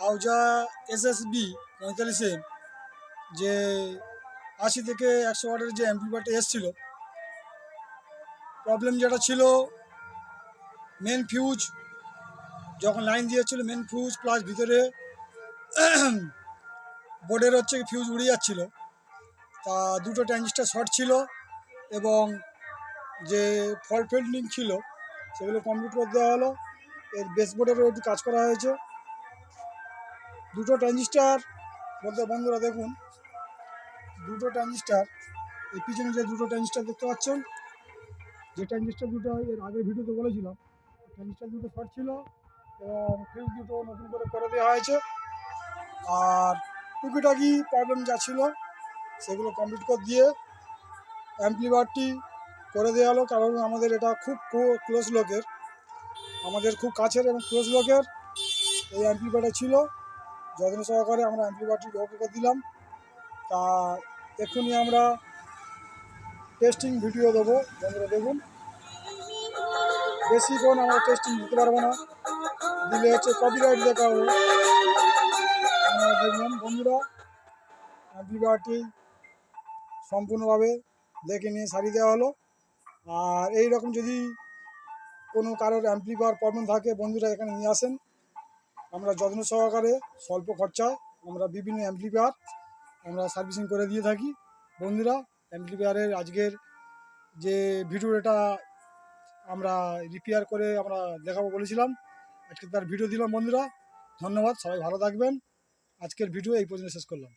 আউজা SSB 45-এ যে 80 থেকে 100 ওয়াটের যে অ্যাম্পলিফায়ারটা এসেছিল, প্রবলেম যেটা ছিল মেন ফিউজ যখন লাইন দিয়েছিল, মেন ফিউজ প্লাস ভিতরে বোর্ডের ফিউজ উড়ে যাচ্ছিল। তা দুটো ট্রানজিস্টার শর্ট ছিল এবং যে ফল্ট ফিল্ডিং ছিল সেগুলো কমপ্লিট করে দেওয়া হলো। এর বেসবোর্ডেরও একটু কাজ করা হয়েছে। দুটো ট্রানজিস্টার বলতে বন্ধুরা দেখুন, দুটো ট্রানজিস্টার, এই পিছনে যে দুটো ট্রানজিস্টার দেখতে পাচ্ছেন, যে ট্রানজিস্টার দুটো এর আগের ভিডিওতে বলেছিলাম, ট্রানজিস্টার দুটো শর্ট ছিল এবং ফিউজ দুটো নতুন করে দেওয়া হয়েছে। আর টুকিটাকি প্রবলেম যা ছিল সেগুলো কমপ্লিট করে দিয়ে অ্যাম্পলিফায়ারটি করে দেওয়া হলো। কারণ আমাদের এটা খুব ক্লোজ লোকের, আমাদের খুব কাছের এবং ক্লোজ লোকের এই অ্যাম্পলিফায়ারটা ছিল। যত্ন সহকারে আমরা অ্যাম্পলিফায়ারটি ওকে করে দিলাম। তা এক্ষুনি আমরা টেস্টিং ভিডিও দেবো, বন্ধুরা দেখুন। বেশিক্ষণ আমরা টেস্টিং দিতে পারবো না, দিলে কপিরাইট দেখাবো। আপনারা দেখবেন বন্ধুরা, অ্যাম্পলিফায়ারটি সম্পূর্ণভাবে দেখে নিয়ে সারিয়ে দেওয়া হলো। আর এই রকম যদি কোনো কারোর অ্যাম্পলিফায়ার প্রবলেম থাকে, বন্ধুরা এখানে নিয়ে আসেন। আমরা যত্ন সহকারে স্বল্প খরচায় আমরা বিভিন্ন অ্যাম্পলিফায়ার আমরা সার্ভিসিং করে দিয়ে থাকি। বন্ধুরা, অ্যাম্পলিফায়ারের আজকের যে ভিডিওটা আমরা রিপেয়ার করে আমরা দেখাবো বলেছিলাম, আজকে তার ভিডিও দিলাম। বন্ধুরা ধন্যবাদ, সবাই ভালো থাকবেন। আজকের ভিডিও এই পর্যন্ত শেষ করলাম।